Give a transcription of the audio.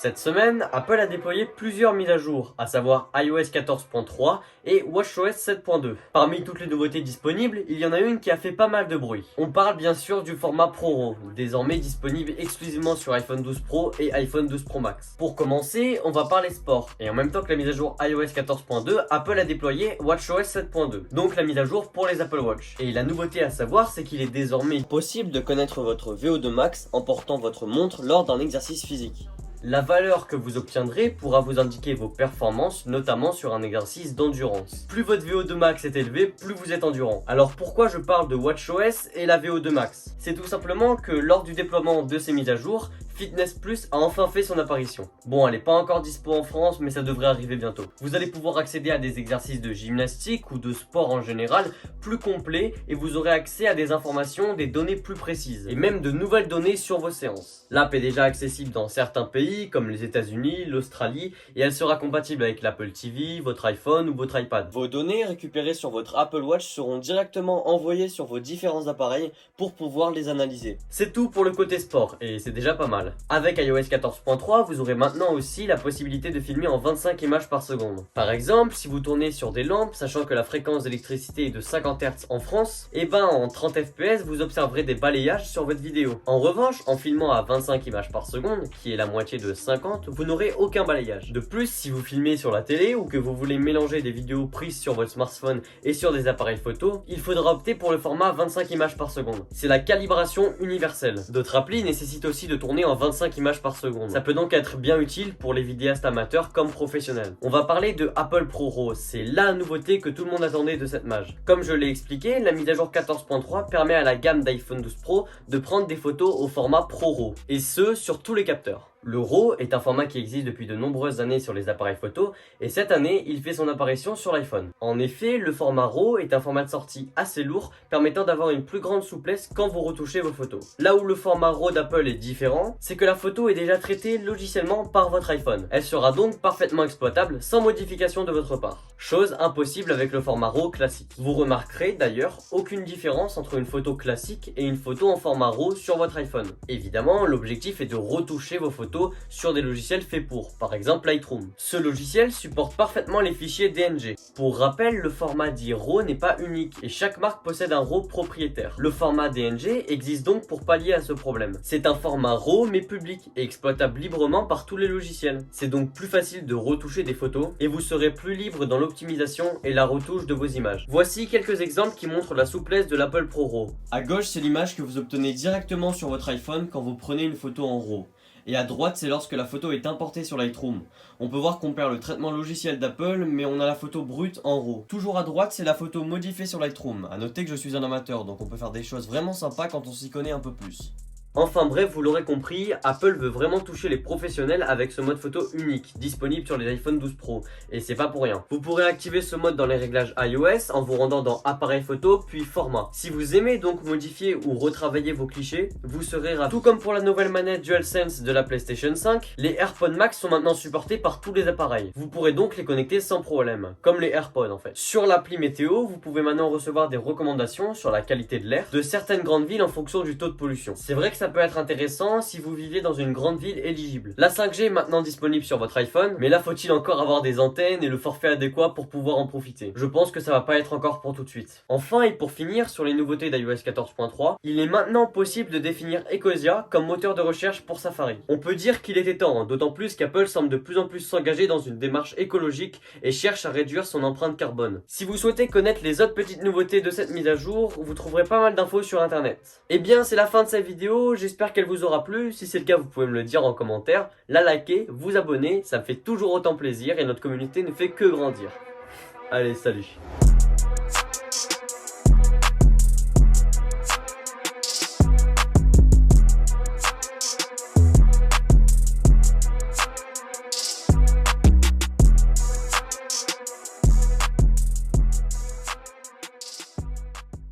Cette semaine, Apple a déployé plusieurs mises à jour, à savoir iOS 14.3 et watchOS 7.2. Parmi toutes les nouveautés disponibles, il y en a une qui a fait pas mal de bruit. On parle bien sûr du format ProRAW, désormais disponible exclusivement sur iPhone 12 Pro et iPhone 12 Pro Max. Pour commencer, on va parler sport, et en même temps que la mise à jour iOS 14.2, Apple a déployé watchOS 7.2, donc la mise à jour pour les Apple Watch. Et la nouveauté à savoir, c'est qu'il est désormais possible de connaître votre VO2 max en portant votre montre lors d'un exercice physique. La valeur que vous obtiendrez pourra vous indiquer vos performances, notamment sur un exercice d'endurance. Plus votre VO2 max est élevé, plus vous êtes endurant. Alors pourquoi je parle de watchOS et la VO2 max? C'est tout simplement que lors du déploiement de ces mises à jour, Fitness Plus a enfin fait son apparition. Bon, elle n'est pas encore dispo en France, mais ça devrait arriver bientôt. Vous allez pouvoir accéder à des exercices de gymnastique ou de sport en général plus complets et vous aurez accès à des informations, des données plus précises et même de nouvelles données sur vos séances. L'app est déjà accessible dans certains pays comme les États-Unis, l'Australie et elle sera compatible avec l'Apple TV, votre iPhone ou votre iPad. Vos données récupérées sur votre Apple Watch seront directement envoyées sur vos différents appareils pour pouvoir les analyser. C'est tout pour le côté sport et c'est déjà pas mal. Avec iOS 14.3, vous aurez maintenant aussi la possibilité de filmer en 25 images par seconde. Par exemple, si vous tournez sur des lampes, sachant que la fréquence d'électricité est de 50 Hz en France, et ben en 30 fps, vous observerez des balayages sur votre vidéo. En revanche, en filmant à 25 images par seconde, qui est la moitié de 50, vous n'aurez aucun balayage. De plus, si vous filmez sur la télé ou que vous voulez mélanger des vidéos prises sur votre smartphone et sur des appareils photo, il faudra opter pour le format 25 images par seconde. C'est la calibration universelle. D'autres applis nécessitent aussi de tourner en 25 images par seconde. Ça peut donc être bien utile pour les vidéastes amateurs comme professionnels. On va parler de Apple ProRAW, c'est la nouveauté que tout le monde attendait de cette mage. Comme je l'ai expliqué, la mise à jour 14.3 permet à la gamme d'iPhone 12 Pro de prendre des photos au format ProRAW, et ce sur tous les capteurs. Le RAW est un format qui existe depuis de nombreuses années sur les appareils photo et cette année, il fait son apparition sur l'iPhone. En effet, le format RAW est un format de sortie assez lourd permettant d'avoir une plus grande souplesse quand vous retouchez vos photos. Là où le format RAW d'Apple est différent, c'est que la photo est déjà traitée logiciellement par votre iPhone. Elle sera donc parfaitement exploitable sans modification de votre part. Chose impossible avec le format RAW classique. Vous remarquerez d'ailleurs aucune différence entre une photo classique et une photo en format RAW sur votre iPhone. Évidemment, l'objectif est de retoucher vos photos sur des logiciels faits pour, par exemple Lightroom. Ce logiciel supporte parfaitement les fichiers DNG. Pour rappel, le format dit RAW n'est pas unique et chaque marque possède un RAW propriétaire. Le format DNG existe donc pour pallier à ce problème. C'est un format RAW mais public et exploitable librement par tous les logiciels. C'est donc plus facile de retoucher des photos et vous serez plus libre dans l'optimisation et la retouche de vos images. Voici quelques exemples qui montrent la souplesse de l'Apple ProRAW. À gauche, c'est l'image que vous obtenez directement sur votre iPhone quand vous prenez une photo en RAW. Et à droite, c'est lorsque la photo est importée sur Lightroom. On peut voir qu'on perd le traitement logiciel d'Apple, mais on a la photo brute en RAW. Toujours à droite, c'est la photo modifiée sur Lightroom. À noter que je suis un amateur, donc on peut faire des choses vraiment sympas quand on s'y connaît un peu plus. Enfin bref, vous l'aurez compris, Apple veut vraiment toucher les professionnels avec ce mode photo unique, disponible sur les iPhone 12 Pro, et c'est pas pour rien. Vous pourrez activer ce mode dans les réglages iOS en vous rendant dans Appareil photo puis Format. Si vous aimez donc modifier ou retravailler vos clichés, vous serez ravis. Tout comme pour la nouvelle manette DualSense de la PlayStation 5, les AirPods Max sont maintenant supportés par tous les appareils. Vous pourrez donc les connecter sans problème, comme les AirPods en fait. Sur l'appli météo, vous pouvez maintenant recevoir des recommandations sur la qualité de l'air de certaines grandes villes en fonction du taux de pollution. C'est vrai que ça peut être intéressant si vous vivez dans une grande ville éligible. La 5G est maintenant disponible sur votre iPhone, mais là faut-il encore avoir des antennes et le forfait adéquat pour pouvoir en profiter. Je pense que ça va pas être encore pour tout de suite. Enfin et pour finir sur les nouveautés d'iOS 14.3, il est maintenant possible de définir Ecosia comme moteur de recherche pour Safari. On peut dire qu'il était temps, d'autant plus qu'Apple semble de plus en plus s'engager dans une démarche écologique et cherche à réduire son empreinte carbone. Si vous souhaitez connaître les autres petites nouveautés de cette mise à jour, vous trouverez pas mal d'infos sur internet. Et bien c'est la fin de cette vidéo, j'espère qu'elle vous aura plu. Si c'est le cas, vous pouvez me le dire en commentaire, la liker, vous abonner, ça me fait toujours autant plaisir et notre communauté ne fait que grandir. Allez, salut!